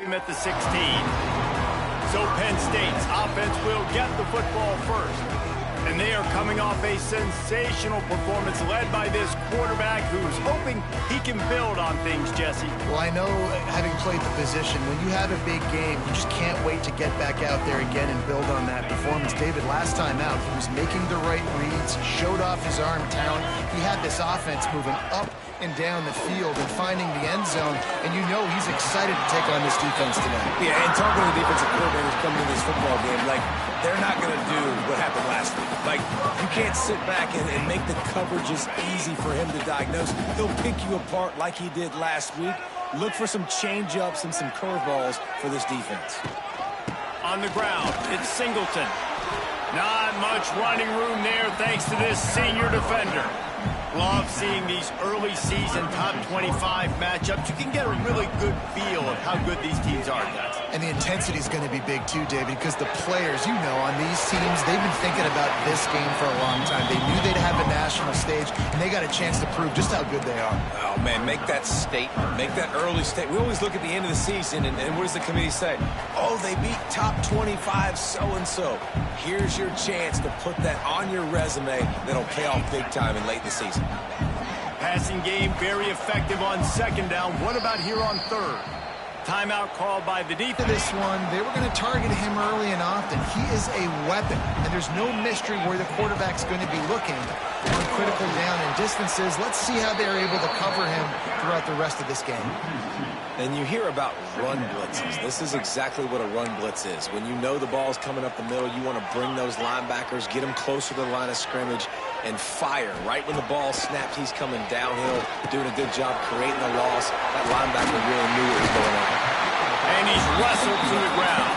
him at the 16. So Penn State's offense will get the football first. And they are coming off a sensational performance led by this quarterback who's hoping he can build on things, Jesse. Well, I know, having played the position, when you have a big game, you just can't wait to get back out there again and build on that performance. David, last time out, he was making the right reads, showed off his arm talent. He had this offense moving up and down the field and finding the end zone, and you know he's excited to take on this defense today. Yeah, and talking to the defensive coordinators coming to this football game, like, they're not going to do what happened last week. Like, you can't sit back and make the coverages easy for him to diagnose. He'll pick you apart like he did last week. Look for some change-ups and some curveballs for this defense. On the ground, it's Singleton. Not much running room there thanks to this senior defender. Love seeing these early season top 25 matchups. You can get a really good feel of how good these teams are, guys. And the intensity is going to be big too, David, because the players, you know, on these teams, they've been thinking about this game for a long time. They knew they'd have a national stage, and they got a chance to prove just how good they are. Oh, man, make that statement. Make that early statement. We always look at the end of the season, and what does the committee say? Oh, they beat top 25 so-and-so. Here's your chance to put that on your resume that'll pay off big time in late in the season. Passing game very effective on second down. What about here on third? Timeout called by the defense. This one, they were going to target him early and often. He is a weapon, and there's no mystery where the quarterback's going to be looking on critical down and distances. Let's see how they're able to cover him throughout the rest of this game. And you hear about run blitzes. This is exactly what a run blitz is. When you know the ball's coming up the middle, you want to bring those linebackers, get them closer to the line of scrimmage, and fire. Right when the ball snaps, he's coming downhill, doing a good job creating a loss. That linebacker really knew what was going on. And he's wrestled to the ground.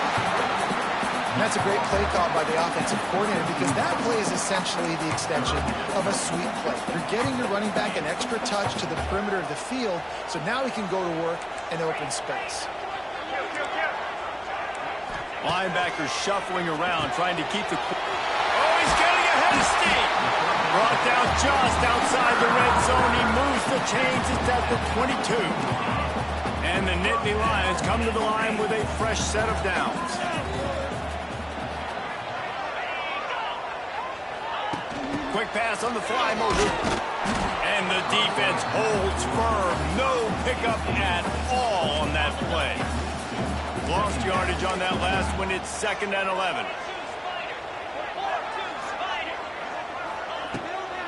And that's a great play call by the offensive coordinator, because that play is essentially the extension of a sweep play. You're getting your running back an extra touch to the perimeter of the field, so now he can go to work in open space. Linebackers shuffling around, trying to keep the... Oh, he's getting ahead of steam. Brought down just outside the red zone. He moves the chains. It's at the 22. And the Nittany Lions come to the line with a fresh set of downs. Quick pass on the fly motion. And the defense holds firm. No pickup at all on that play. Lost yardage on that last one. It's 2nd and 11.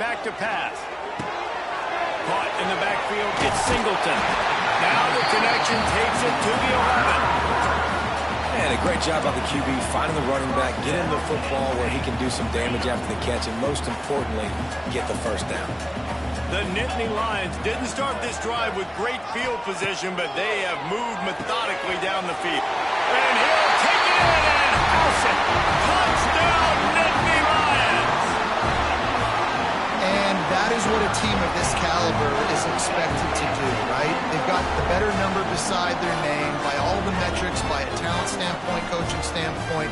Back to pass. Caught in the backfield. It's Singleton. Now the connection takes it to the 11. And a great job by the QB finding the running back, get him the football where he can do some damage after the catch, and most importantly, get the first down. The Nittany Lions didn't start this drive with great field position, but they have moved methodically down the field. And he'll take it in and house it. Touchdown, Nittany Lions! And that is what a team of this caliber is expected to do, right? They've got the better number beside their name by all the metrics, by a talent standpoint, coaching standpoint.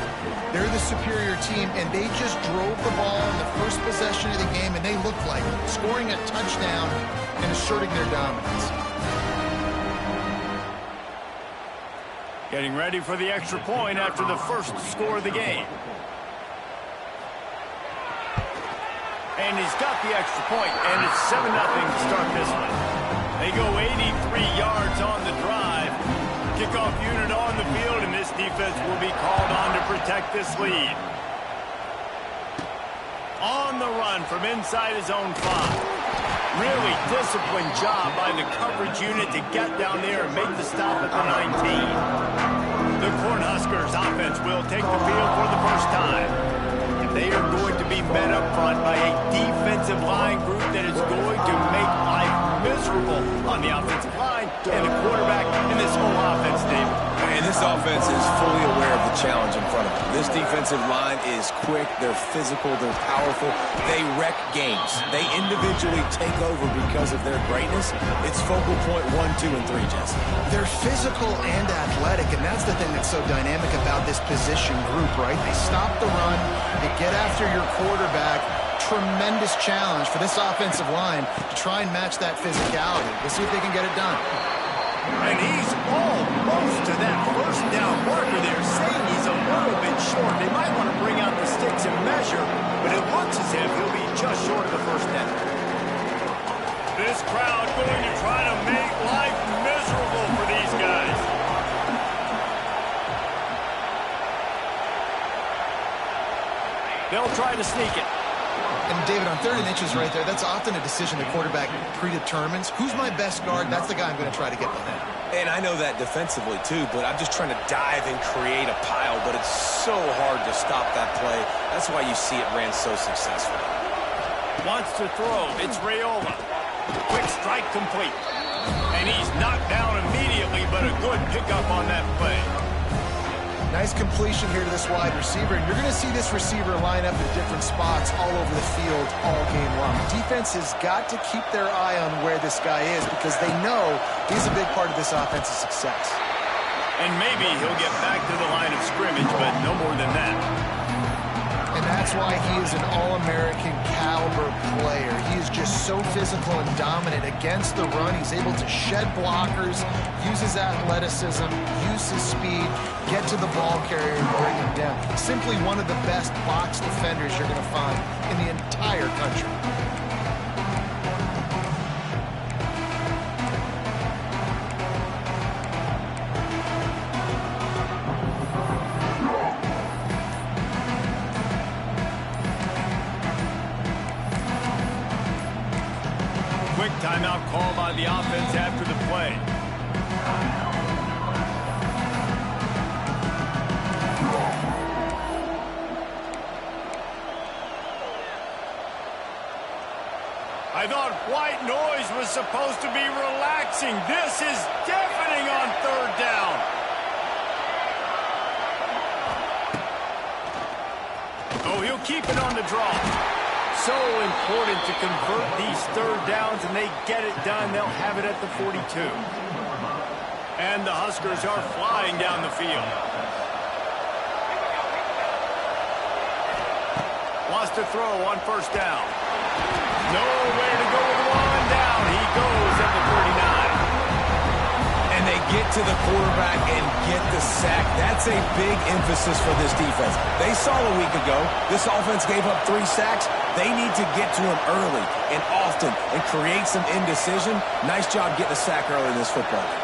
They're the superior team, and they just drove the ball in the first possession of the game, and they looked like scoring a touchdown and asserting their dominance. Getting ready for the extra point after the first score of the game. And he's got the extra point, and it's 7-0 to start this one. They go 83 yards on the drive. Kickoff unit on the field, and this defense will be called on to protect this lead. On the run from inside his own 5. Really disciplined job by the coverage unit to get down there and make the stop at the 19. The Cornhuskers offense will take the field for the first time. And they are going to be met up front by a defensive line group that is going to make life miserable on the offensive line and the quarterback in this whole offense, David. And this offense is fully aware of the challenge in front of them. This defensive line is quick, they're physical, they're powerful, they wreck games. They individually take over because of their greatness. It's focal point 1, 2, and 3, Jesse. They're physical and athletic, and that's the thing that's so dynamic about this position group, right? They stop the run, they get after your quarterback. Tremendous challenge for this offensive line to try and match that physicality. We'll see if they can get it done. And he's almost to that first down marker there, saying he's a little bit short. They might want to bring out the sticks and measure, but it looks as if he'll be just short of the first down. This crowd going to try to make life miserable for these guys. They'll try to sneak it. And David, on 3rd and inches right there, that's often a decision the quarterback predetermines. Who's my best guard? That's the guy I'm going to try to get behind. And I know that defensively, too, but I'm just trying to dive and create a pile, but it's so hard to stop that play. That's why you see it ran so successfully. Wants to throw. It's Raiola. Quick strike complete. And he's knocked down immediately, but a good pickup on that play. Nice completion here to this wide receiver, and you're going to see this receiver line up in different spots all over the field all game long. Defense has got to keep their eye on where this guy is because they know he's a big part of this offense's success. And maybe he'll get back to the line of scrimmage, but no more than that. And that's why he is an All-American caliber player. He is just so physical and dominant against the run. He's able to shed blockers, use his athleticism, use his speed, get to the ball carrier and bring him down. Simply one of the best box defenders you're going to find in the entire country. Quick timeout call by the offense after the play. I thought white noise was supposed to be relaxing. This is deafening on 3rd down. Oh, he'll keep it on the draw. So important to convert these 3rd downs, and they get it done. They'll have it at the 42. And the Huskers are flying down the field. Wants to throw on 1st down. Nowhere to go with one down. He goes at the 39. And they get to the quarterback and get the sack. That's a big emphasis for this defense. They saw a week ago, this offense gave up 3 sacks. They need to get to him early and often and create some indecision. Nice job getting a sack early in this football game.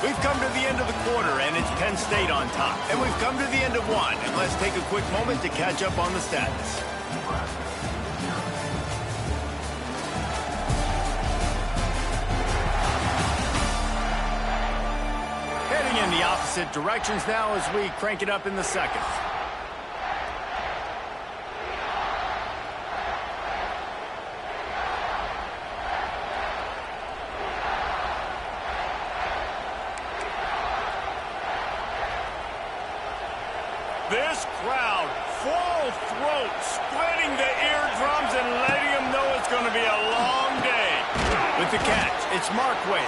We've come to the end of the quarter, and it's Penn State on top. And we've come to the end of one, and let's take a quick moment to catch up on the status. Heading in the opposite directions now as we crank it up in the second. This crowd, full throat, spreading the eardrums and letting them know it's going to be a long day. With the catch, it's Markway.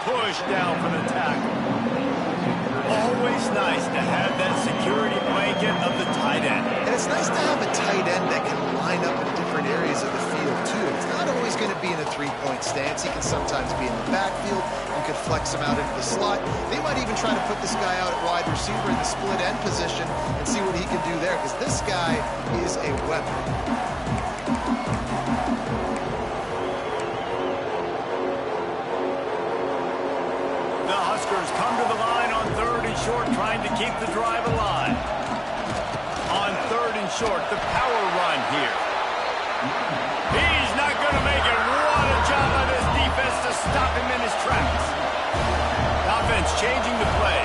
Push down for the tackle. Always nice to have that security blanket of the tight end. And it's nice to have a tight end that can line up in different areas of the field, too. It's not always going to be in a 3-point stance. He can sometimes be in the backfield. You could flex him out into the slot. They might even try to put this guy out at wide receiver in the split end position and see what he can do there, because this guy is a weapon. The Huskers come to the line on 3rd and short, trying to keep the drive alive. On 3rd and short, the power run here. He's not going to make it. What a job by this defense to stop him in his tracks. Offense changing the play.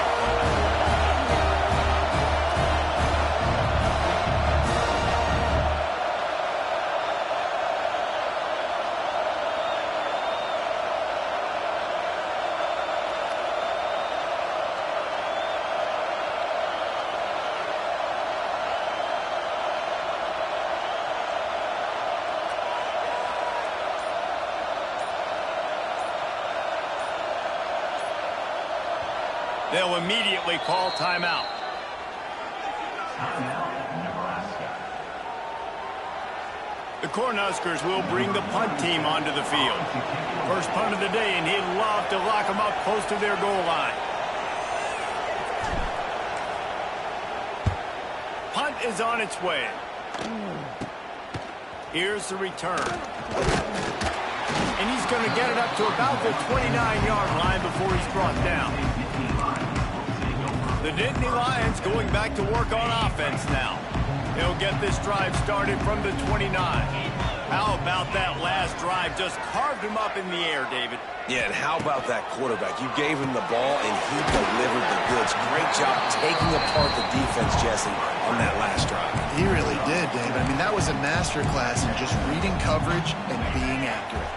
They'll immediately call timeout. The Cornhuskers will bring the punt team onto the field. First punt of the day, and he'd love to lock them up close to their goal line. Punt is on its way. Here's the return. And he's going to get it up to about the 29-yard line before he's brought down. The Nittany Lions going back to work on offense now. They'll get this drive started from the 29. How about that last drive? Just carved him up in the air, David. Yeah, and how about that quarterback? You gave him the ball, and he delivered the goods. Great job taking apart the defense, Jesse, on that last drive. He really did, David. I mean, that was a masterclass in just reading coverage and being accurate.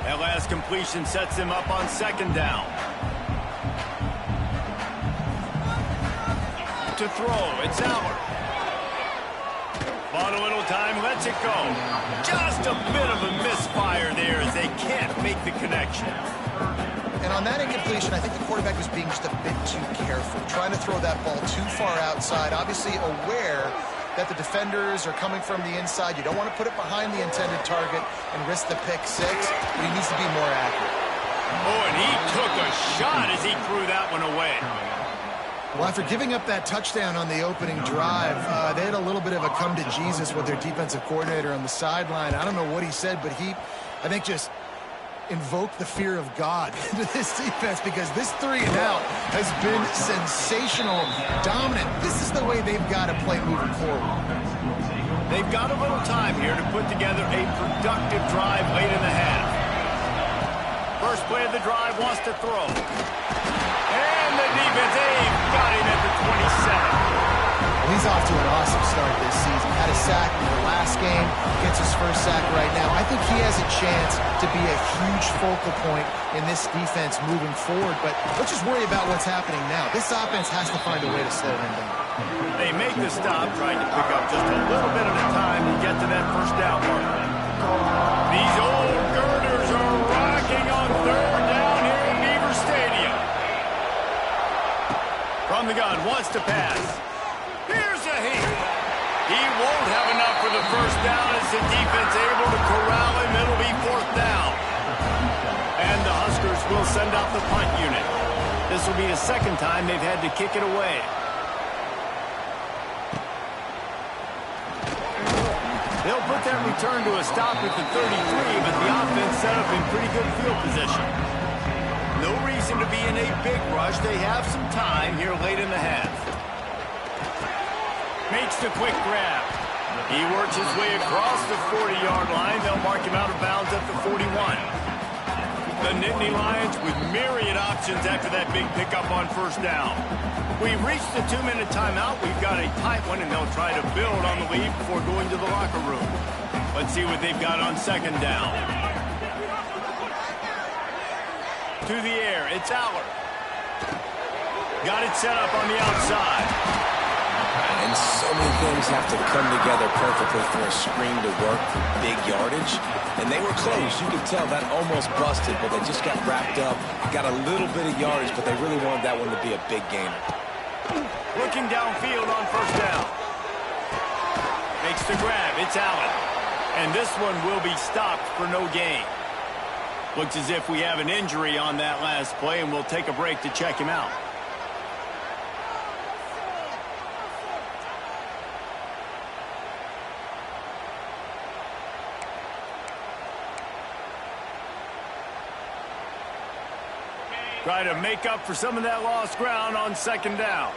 That last completion sets him up on second down. To throw, it's Allard. Bought a little time, lets it go. Just a bit of a misfire there as they can't make the connection. And on that incompletion, I think the quarterback was being just a bit too careful, trying to throw that ball too far outside, obviously aware that the defenders are coming from the inside. You don't want to put it behind the intended target and risk the pick six, but he needs to be more accurate. Oh, and he took a shot as he threw that one away. Well, after giving up that touchdown on the opening drive, they had a little bit of a come to Jesus with their defensive coordinator on the sideline. I don't know what he said, but he, I think, just invoked the fear of God into this defense, because this 3 and out has been sensational, dominant. This is the way they've got to play moving forward. They've got a little time here to put together a productive drive late in the half. First play of the drive, wants to throw. And the defense, got him at the 27. Well, he's off to an awesome start this season. Had a sack in the last game, gets his first sack right now. I think he has a chance to be a huge focal point in this defense moving forward, but let's just worry about what's happening now. This offense has to find a way to slow him down. They make the stop, trying to pick up just a little bit at a time to get to that first down marker. These old girders are rocking on third down here at Beaver Stadium. From the gun, wants to pass. Here's a heat. He won't have enough for the first down as the defense able to corral him. It'll be fourth down. And the Huskers will send out the punt unit. This will be the second time they've had to kick it away. They'll put that return to a stop at the 33, but the offense set up in pretty good field position. No reason to be in a big rush. They have some time here late in the half. Makes the quick grab. He works his way across the 40-yard line. They'll mark him out of bounds at the 41. The Nittany Lions with myriad options after that big pickup on first down. We've reached the 2-minute timeout. We've got a tight one, and they'll try to build on the lead before going to the locker room. Let's see what they've got on second down. To the air, it's Allard. Got it set up on the outside. And so many things have to come together perfectly for a screen to work for big yardage. And they were close. You could tell that almost busted, but they just got wrapped up, got a little bit of yardage, but they really wanted that one to be a big gainer. Looking downfield on first down. Makes the grab. It's Allen. And this one will be stopped for no gain. Looks as if we have an injury on that last play, and we'll take a break to check him out. Try to make up for some of that lost ground on second down.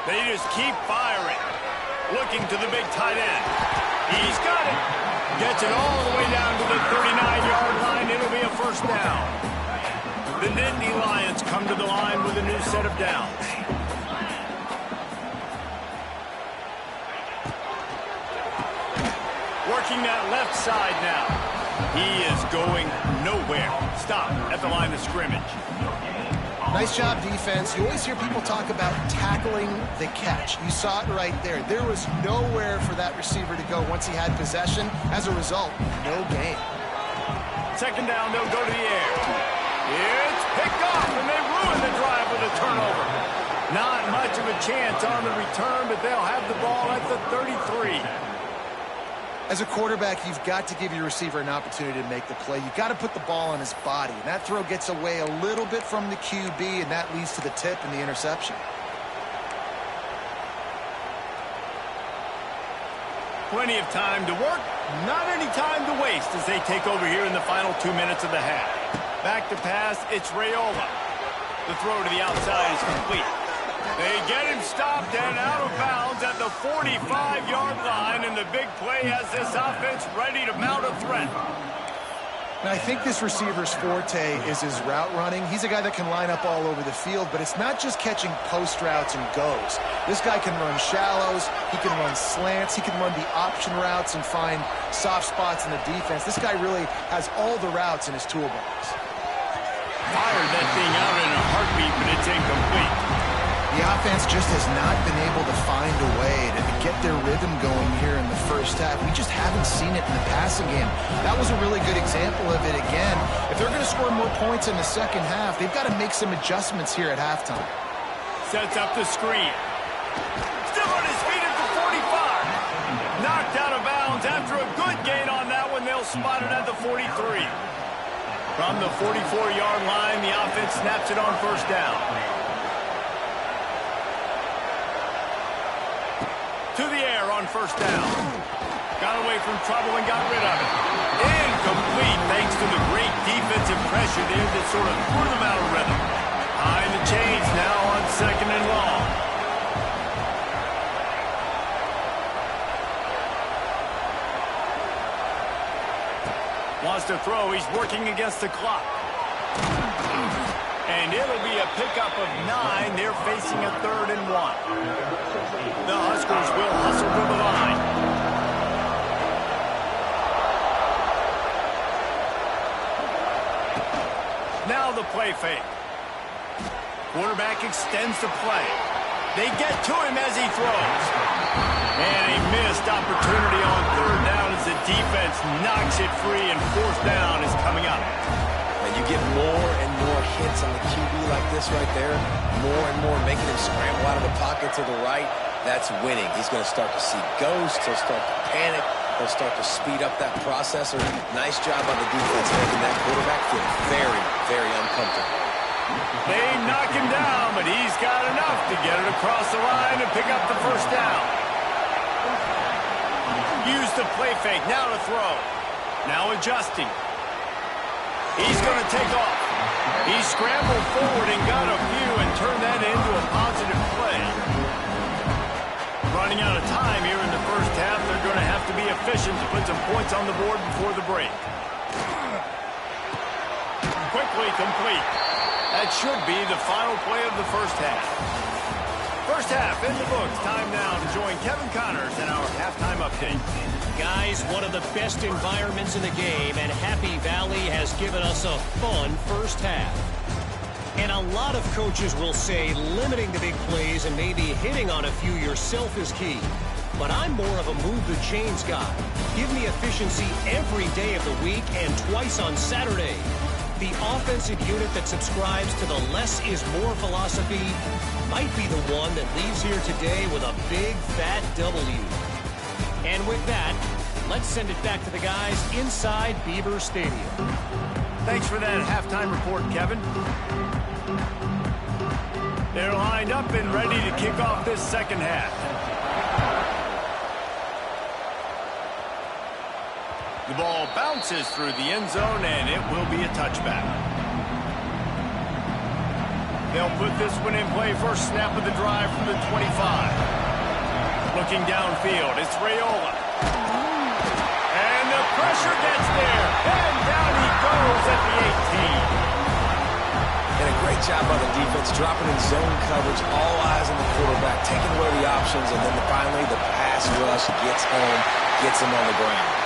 They just keep firing. Looking to the big tight end. He's got it. Gets it all the way down to the 39-yard line. It'll be a first down. The Nittany Lions come to the line with a new set of downs. Working that left side now. He is going nowhere. Stop at the line of scrimmage. Nice job, defense. You always hear people talk about tackling the catch. You saw it right there. There was nowhere for that receiver to go once he had possession. As a result, no gain. Second down, they'll go to the air. It's picked off, and they ruin the drive with a turnover. Not much of a chance on the return, but they'll have the ball at the 33. As a quarterback, you've got to give your receiver an opportunity to make the play. You've got to put the ball on his body. And that throw gets away a little bit from the QB, and that leads to the tip and the interception. Plenty of time to work, not any time to waste as they take over here in the final 2 minutes of the half. Back to pass, it's Raiola. The throw to the outside is complete. They get him stopped and out of bounds at the 45-yard line, and the big play has this offense ready to mount a threat. Now, I think this receiver's forte is his route running. He's a guy that can line up all over the field, but it's not just catching post routes and goes. This guy can run shallows, he can run slants, he can run the option routes and find soft spots in the defense. This guy really has all the routes in his toolbox. Fired that thing out in a heartbeat, but it's incomplete. The offense just has not been able to find a way to get their rhythm going here in the first half. We just haven't seen it in the passing game. That was a really good example of it again. If they're going to score more points in the second half, they've got to make some adjustments here at halftime. Sets up the screen. Still on his feet at the 45. Knocked out of bounds after a good gain on that one. They'll spot it at the 43. From the 44-yard line, the offense snaps it on first down. To the air on first down. Got away from trouble and got rid of it. Incomplete thanks to the great defensive pressure there that sort of threw them out of rhythm. Behind the chains now on second and long. Wants to throw. He's working against the clock. And it'll be a pickup of 9. They're facing a 3rd and 1. The Huskers will hustle to the line. Now the play fake. Quarterback extends the play. They get to him as he throws. And a missed opportunity on 3rd down as the defense knocks it free, and 4th down is coming up. And you get more and more hits on the QB like this right there, more and more making him scramble out of the pocket to the right. That's winning. He's going to start to see ghosts. He'll start to panic. He'll start to speed up that processor. Nice job on the defense making that quarterback feel very, very uncomfortable. They knock him down, but he's got enough to get it across the line and pick up the 1st down. Use the play fake. Now to throw. Now adjusting. He's going to take off. He scrambled forward and got a few and turned that into a positive play. Running out of time here in the first half. They're going to have to be efficient to put some points on the board before the break. Quickly complete. That should be the final play of the first half. First half in the books. Time now to join Kevin Connors in our halftime update. Guys, one of the best environments in the game, and Happy Valley has given us a fun first half. And a lot of coaches will say limiting the big plays and maybe hitting on a few yourself is key. But I'm more of a move the chains guy. Give me efficiency every day of the week and twice on Saturday. The offensive unit that subscribes to the less is more philosophy might be the one that leaves here today with a big fat W. And with that, let's send it back to the guys inside Beaver Stadium. Thanks for that halftime report, Kevin. They're lined up and ready to kick off this second half. The ball bounces through the end zone, and it will be a touchback. They'll put this one in play. First snap of the drive from the 25. Looking downfield, it's Raiola. And the pressure gets there. And down he goes at the 18. And a great job by the defense, dropping in zone coverage, all eyes on the quarterback, taking away the options, and then finally the pass rush gets home, gets him on the ground.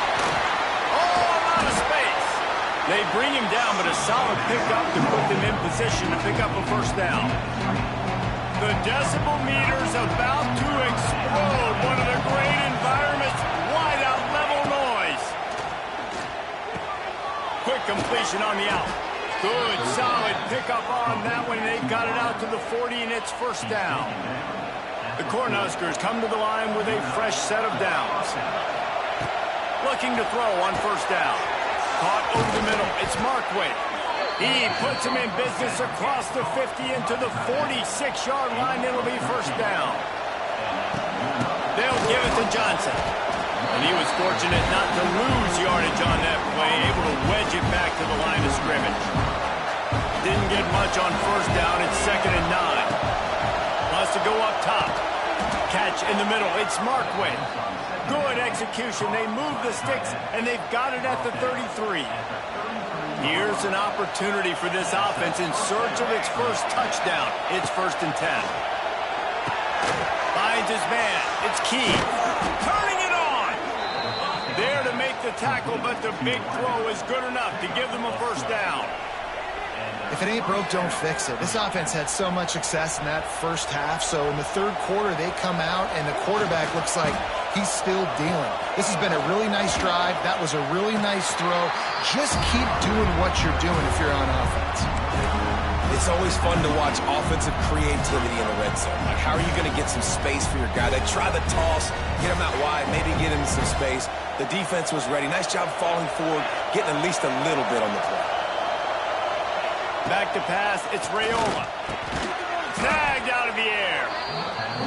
They bring him down, but a solid pickup to put them in position to pick up a first down. The decibel meter's about to explode. One of the great environments, wide out level noise. Quick completion on the out. Good, solid pickup on that one. They've got it out to the 40, and it's first down. The Cornhuskers come to the line with a fresh set of downs. Looking to throw on first down. Caught over the middle. It's Markway. He puts him in business across the 50 into the 46-yard line. It'll be first down. They'll give it to Johnson. And he was fortunate not to lose yardage on that play, able to wedge it back to the line of scrimmage. Didn't get much on first down. It's 2nd and 9. Wants to go up top. Catch in the middle. It's Markway. Good execution. They move the sticks, and they've got it at the 33. Here's an opportunity for this offense in search of its first touchdown. It's 1st and 10. Finds his man. It's Key. Turning it on. There to make the tackle, but the big throw is good enough to give them a first down. If it ain't broke, don't fix it. This offense had so much success in that first half, so in the third quarter, they come out, and the quarterback looks like he's still dealing. This has been a really nice drive. That was a really nice throw. Just keep doing what you're doing if you're on offense. It's always fun to watch offensive creativity in the red zone. Like, how are you going to get some space for your guy? They try the toss, get him out wide, maybe get him some space. The defense was ready. Nice job falling forward, getting at least a little bit on the play. Back to pass, it's Raiola. Snagged out of the air.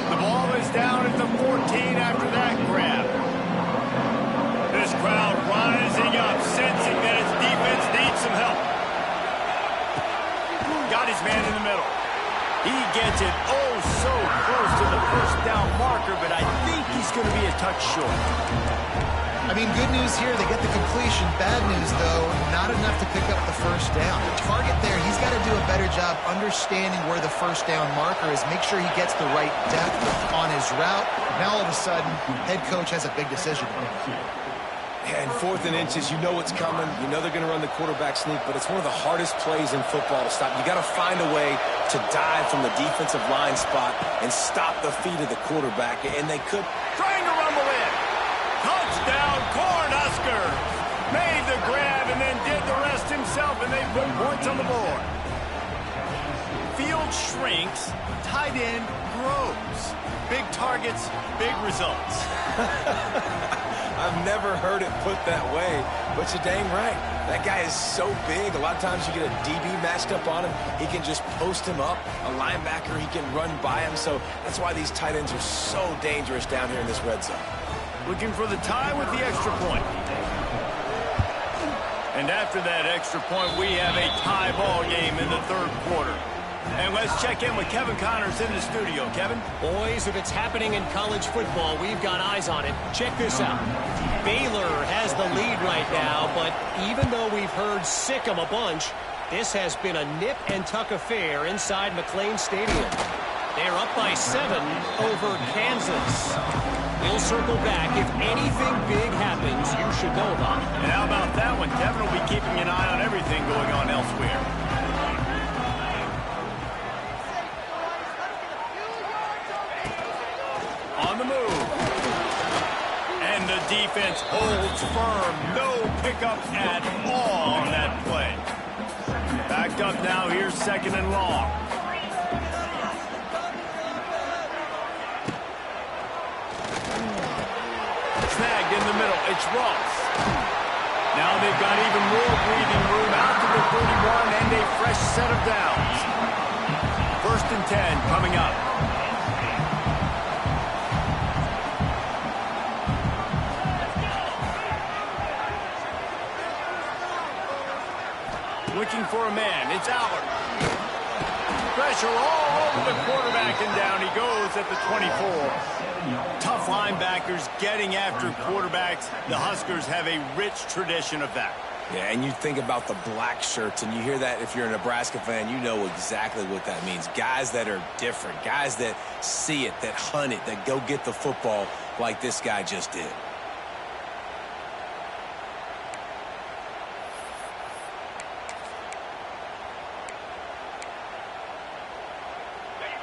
The ball is down at the 14 after that grab. This crowd rising up, sensing that its defense needs some help. Got his man in the middle. He gets it oh so close to the first down marker, but I think he's going to be a touch short. I mean, good news here, they get the completion. Bad news, though, not enough to pick up the first down. The target there, he's got to do a better job understanding where the first down marker is, make sure he gets the right depth on his route. Now, all of a sudden, head coach has a big decision to make. Yeah, and 4th and inches, you know what's coming. You know they're going to run the quarterback sneak, but it's one of the hardest plays in football to stop. You got to find a way to dive from the defensive line spot and stop the feet of the quarterback, and they could. Trying to rumble in. Touchdown, Cornhuskers! Made the grab and then did the rest himself, and they put points on the board. Field shrinks, tight end grows. Big targets, big results. I've never heard it put that way, but you're dang right. That guy is so big. A lot of times you get a DB matched up on him. He can just post him up. A linebacker, he can run by him. So that's why these tight ends are so dangerous down here in this red zone. Looking for the tie with the extra point. And after that extra point, we have a tie ball game in the third quarter. And let's check in with Kevin Connors in the studio. Kevin? Boys, if it's happening in college football, we've got eyes on it. Check this out. Baylor has the lead right now, but even though we've heard sick 'em a bunch, this has been a nip-and-tuck affair inside McLean Stadium. They're up by 7 over Kansas. We'll circle back. If anything big happens, you should know about it. And how about that one? Kevin will be keeping an eye on everything going on elsewhere. On the move. And the defense holds firm. No pickup at all on that play. Backed up now. Here's 2nd and long. Snagged in the middle. It's Ross. Now they've got even more breathing room out to the 31 and a fresh set of downs. 1st and 10 coming up. Looking for a man. It's Allard. Pressure all over the quarterback, and down he goes at the 24. Tough linebackers getting after quarterbacks. The Huskers have a rich tradition of that. Yeah, and you think about the black shirts, and you hear that if you're a Nebraska fan, you know exactly what that means. Guys that are different, guys that see it, that hunt it, that go get the football like this guy just did.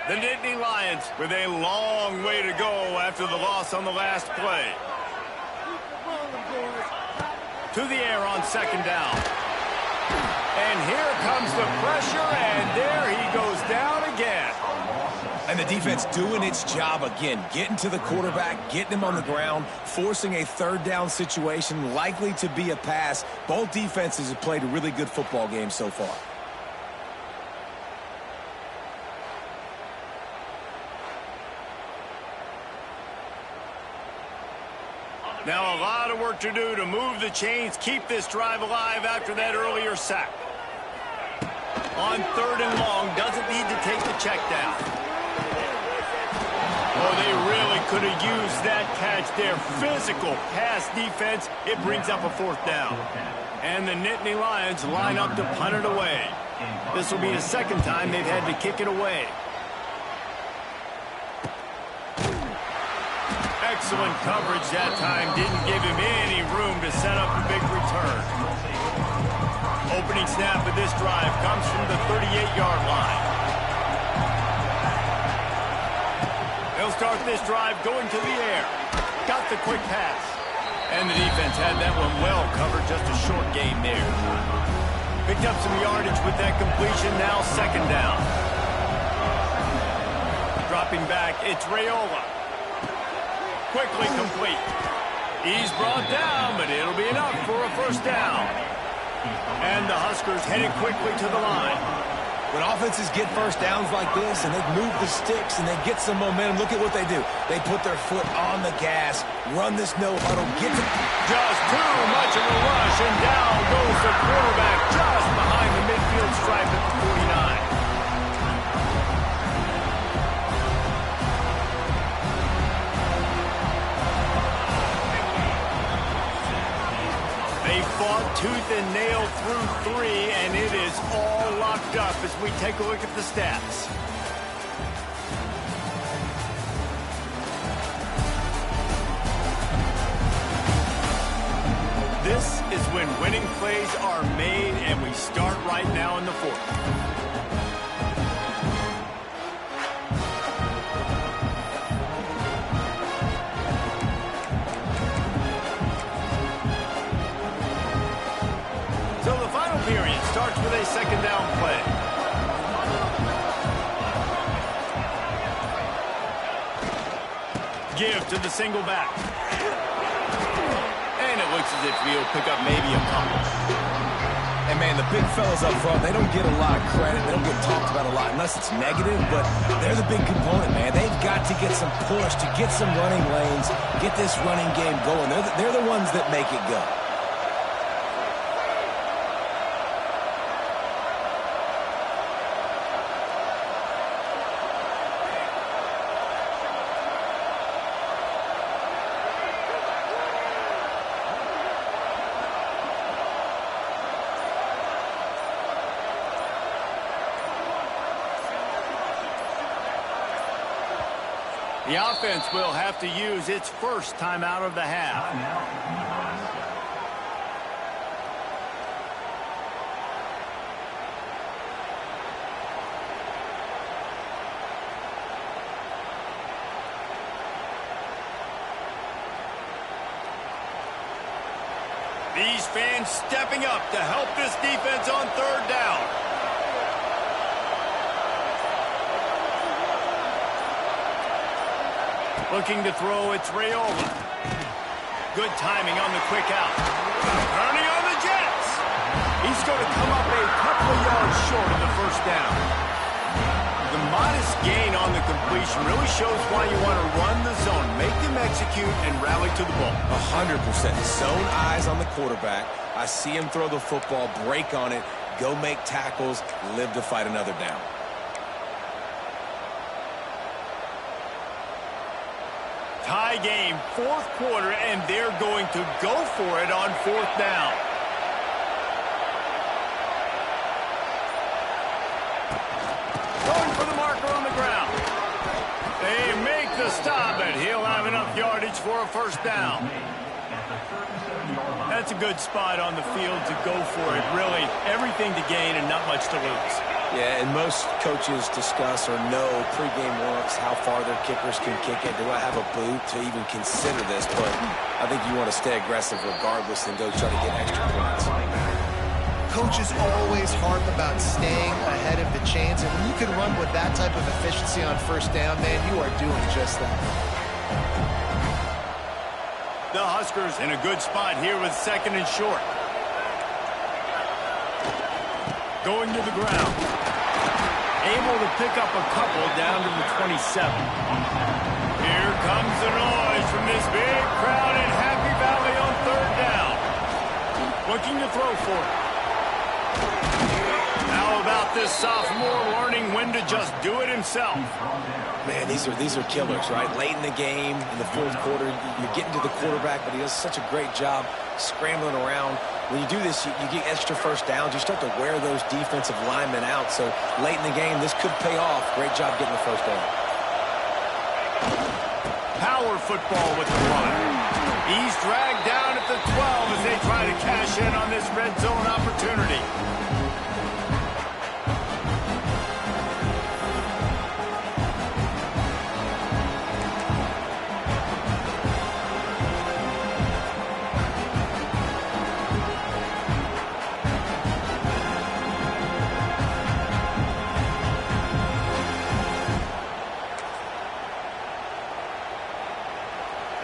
The Nittany Lions with a long way to go after the loss on the last play. To the air on 2nd down. And here comes the pressure, and there he goes down again. And the defense doing its job again, getting to the quarterback, getting him on the ground, forcing a third down situation, likely to be a pass. Both defenses have played a really good football game so far. Now a lot of work to do to move the chains, keep this drive alive after that earlier sack. On 3rd and long, doesn't need to take the check down. Oh, they really could have used that catch there. Physical pass defense. It brings up a 4th down. And the Nittany Lions line up to punt it away. This will be the 2nd time they've had to kick it away. Excellent coverage that time. Didn't give him any room to set up a big return. Opening snap of this drive comes from the 38-yard line. They'll start this drive going to the air. Got the quick pass. And the defense had that one well covered. Just a short gain there. Picked up some yardage with that completion. Now 2nd down. Dropping back, it's Raiola. Quickly complete. He's brought down, but it'll be enough for a 1st down. And the Huskers headed quickly to the line. When offenses get 1st downs like this and they move the sticks and they get some momentum, look at what they do. They put their foot on the gas, run this no-huddle, get to... Just too much of a rush, and down goes the quarterback just behind the midfield stripe at the 49. They fought tooth and nail through 3, and it is all locked up as we take a look at the stats. This is when winning plays are made, and we start right now in the 4th. So the final period starts with a 2nd down play. Give to the single back. And it looks as if he'll pick up maybe a couple. And, man, the big fellas up front, they don't get a lot of credit. They don't get talked about a lot unless it's negative, but they're the big component, man. They've got to get some push, to get some running lanes, get this running game going. They're the ones that make it go. The offense will have to use its 1st timeout of the half. These fans stepping up to help this defense on 3rd down. Looking to throw, it's Raiola. Good timing on the quick out. Turning on the Jets. He's going to come up a couple of yards short of the 1st down. The modest gain on the completion really shows why you want to run the zone, make them execute, and rally to the ball. 100%. Zone eyes on the quarterback. I see him throw the football, break on it, go make tackles, live to fight another down. Tie game, 4th quarter, and they're going to go for it on 4th down. Going for the marker on the ground. They make the stop, and he'll have enough yardage for a 1st down. That's a good spot on the field to go for it. Really, everything to gain and not much to lose. Yeah, and most coaches discuss or know pregame warm-ups how far their kickers can kick it. Do I have a boot to even consider this? But I think you want to stay aggressive regardless and go try to get extra points. Coaches always harp about staying ahead of the chains, and when you can run with that type of efficiency on first down, man, you are doing just that. The Huskers in a good spot here with 2nd and short. Going to the ground. Able to pick up a couple down to the 27. Here comes the noise from this big crowd in Happy Valley on 3rd down. Looking to throw for it. How about this sophomore learning when to just do it himself? Man, these are killers, right? Late in the game, in the 4th quarter, you're getting to the quarterback, but he does such a great job scrambling around. When you do this, you get extra first downs. You start to wear those defensive linemen out. So late in the game, this could pay off. Great job getting the first down. Power football with the run. He's dragged down at the 12 as they try to cash in on this red zone opportunity.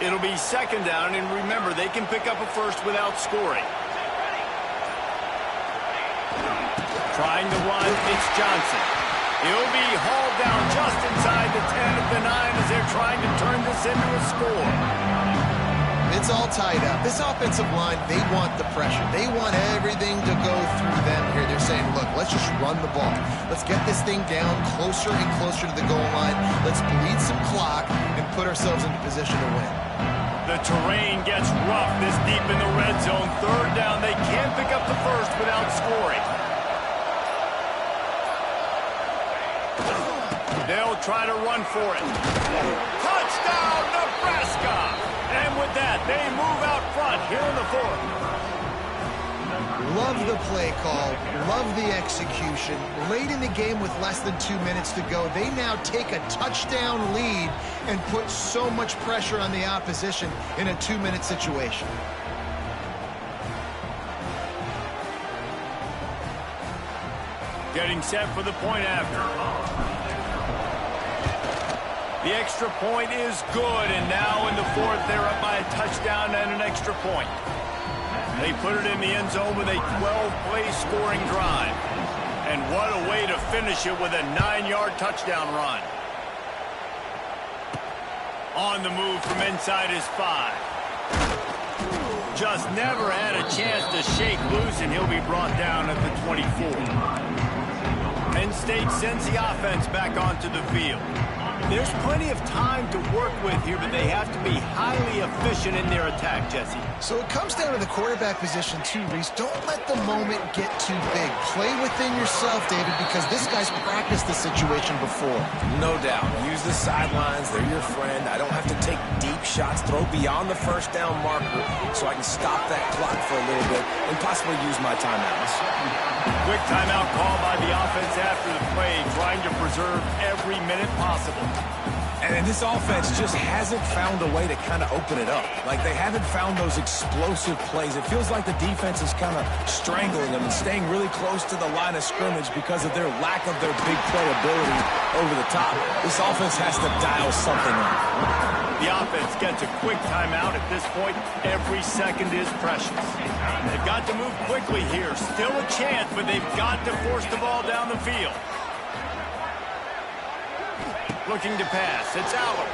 It'll be 2nd down, and remember, they can pick up a first without scoring. Trying to run, it's Johnson. He'll be hauled down just inside the 10 at the 9 as they're trying to turn this into a score. It's all tied up. This offensive line, they want the pressure. They want everything to go through them here. They're saying, look, let's just run the ball. Let's get this thing down closer and closer to the goal line. Let's bleed some clock and put ourselves into position to win. The terrain gets rough this deep in the red zone. 3rd down, they can't pick up the first without scoring. They'll try to run for it. Touchdown, Nebraska! And with that, they move out front here in the 4th. Love the play call. Love the execution. Late in the game with less than 2 minutes to go, they now take a touchdown lead and put so much pressure on the opposition in a 2-minute situation. Getting set for the point after. The extra point is good, and now in the 4th, they're up by a touchdown and an extra point. They put it in the end zone with a 12-play scoring drive. And what a way to finish it with a 9-yard touchdown run. On the move from inside his 5. Just never had a chance to shake loose, and he'll be brought down at the 24. Penn State sends the offense back onto the field. There's plenty of time to work with here, but they have to be highly efficient in their attack, Jesse. So it comes down to the quarterback position too, Reese. Don't let the moment get too big. Play within yourself, David, because this guy's practiced the situation before. No doubt. Use the sidelines. They're your friend. I don't have to take deep shots. Throw beyond the first down marker so I can stop that clock for a little bit and possibly use my timeouts. Quick timeout call by the offense after the play, trying to preserve every minute possible. And this offense just hasn't found a way to kind of open it up. Like, they haven't found those explosive plays. It feels like the defense is kind of strangling them and staying really close to the line of scrimmage because of their lack of their big play ability over the top. This offense has to dial something up. The offense gets a quick timeout. At this point, every second is precious. They've got to move quickly here. Still a chance, but they've got to force the ball down the field. Looking to pass. It's Aller.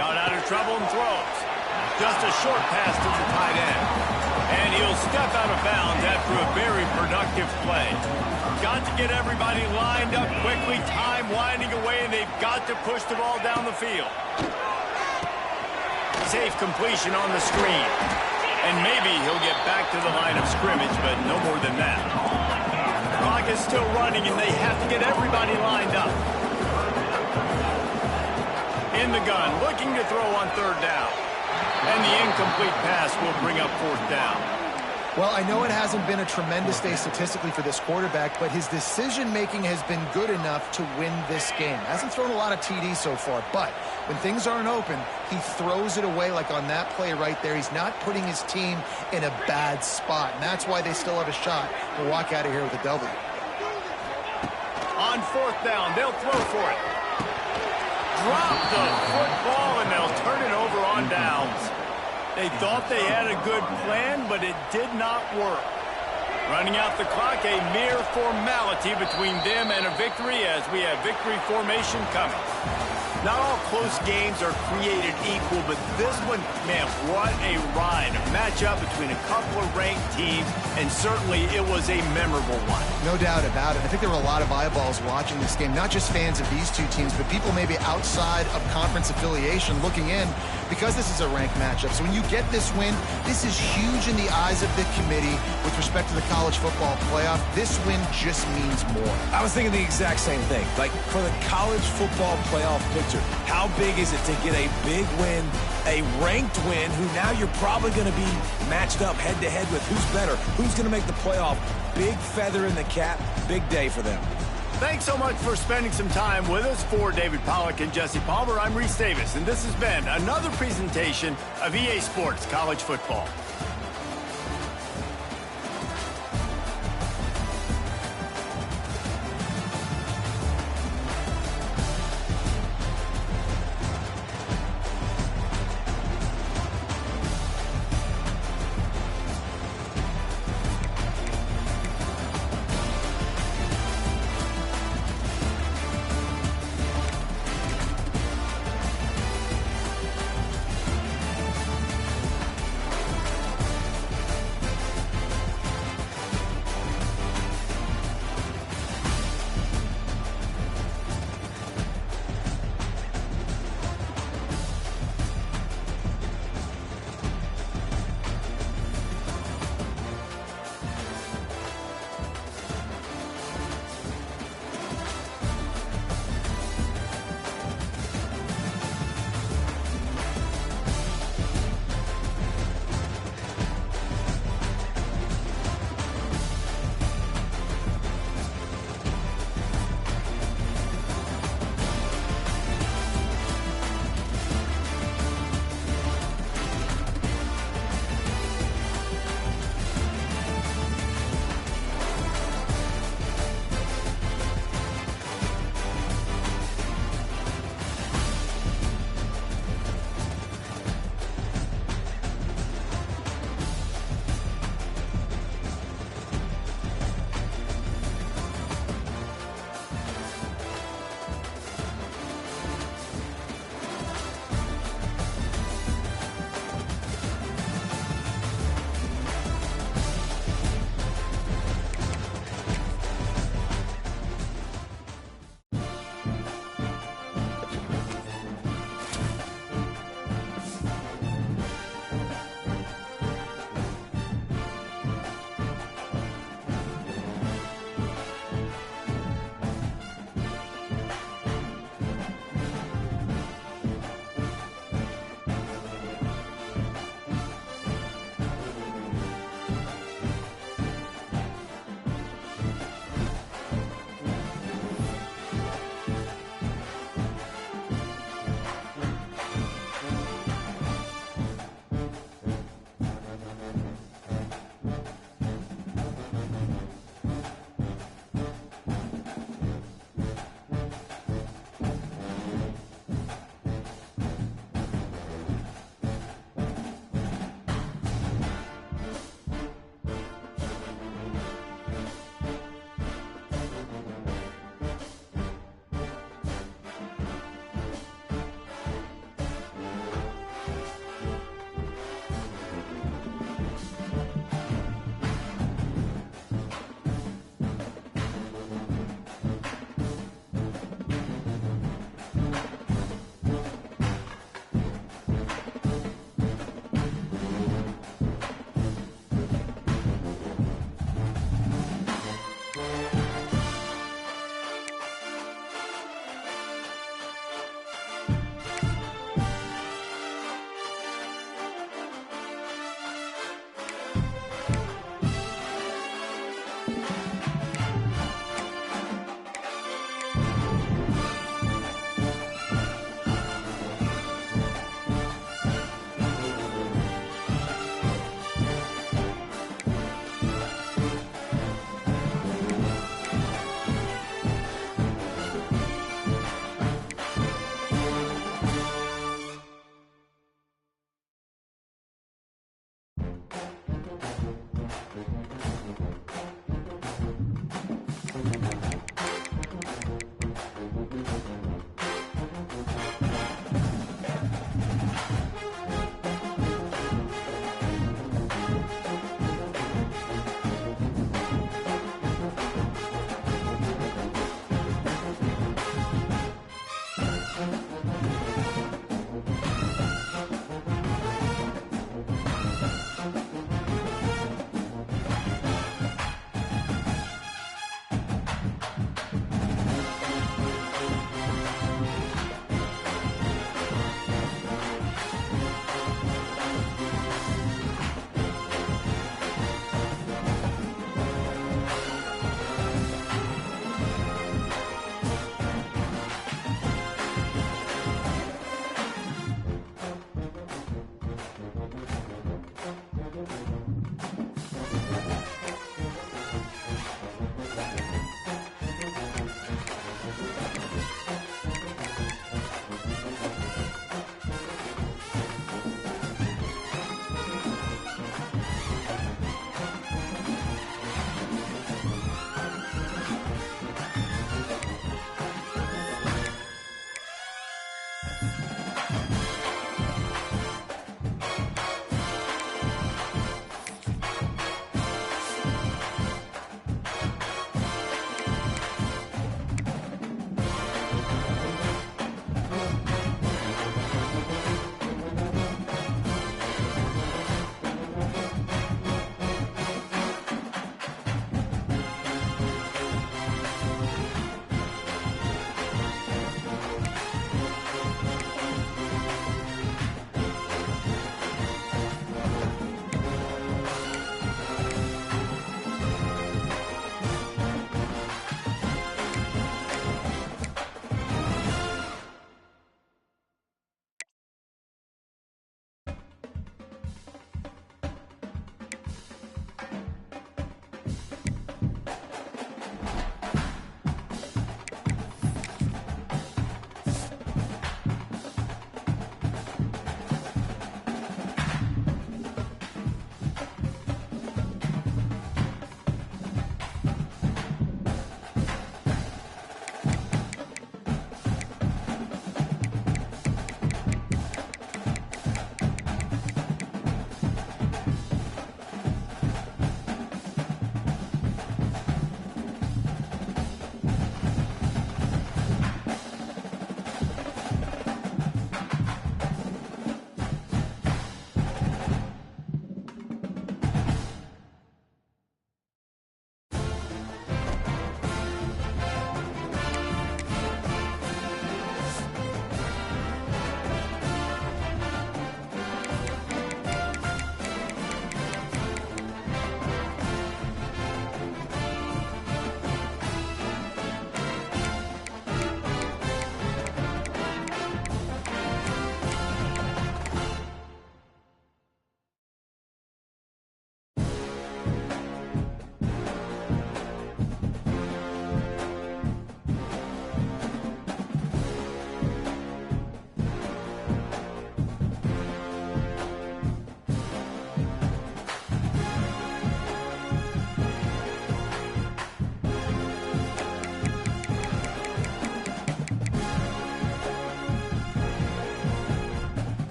Got out of trouble and throws. Just a short pass to the tight end. And he'll step out of bounds after a very productive play. Got to get everybody lined up quickly. Time winding away, and they've got to push the ball down the field. Safe completion on the screen. And maybe he'll get back to the line of scrimmage, but no more than that. Clock is still running, and they have to get everybody lined up. In the gun, looking to throw on 3rd down. And the incomplete pass will bring up 4th down. Well, I know it hasn't been a tremendous day statistically for this quarterback, but his decision-making has been good enough to win this game. Hasn't thrown a lot of TDs so far, but When things aren't open, he throws it away like on that play right there. He's not putting his team in a bad spot, and that's why they still have a shot to walk out of here with a W. On 4th down, they'll throw for it. Drop the football, and they'll turn it over on downs. They thought they had a good plan, but it did not work. Running out the clock, a mere formality between them and a victory as we have victory formation coming. Not all close games are created equal, but this one, man, what a ride. A matchup between a couple of ranked teams, and certainly it was a memorable one. No doubt about it. I think there were a lot of eyeballs watching this game, not just fans of these two teams, but people maybe outside of conference affiliation looking in because this is a ranked matchup. So when you get this win, this is huge in the eyes of the committee with respect to the college football playoff. This win just means more. I was thinking the exact same thing. Like, for the college football playoff picture, how big is it to get a big win, a ranked win, who now you're probably going to be matched up head-to-head with who's better, who's going to make the playoff. Big feather in the cap, big day for them. Thanks so much for spending some time with us. For David Pollack and Jesse Palmer, I'm Reese Davis, and this has been another presentation of EA Sports College Football.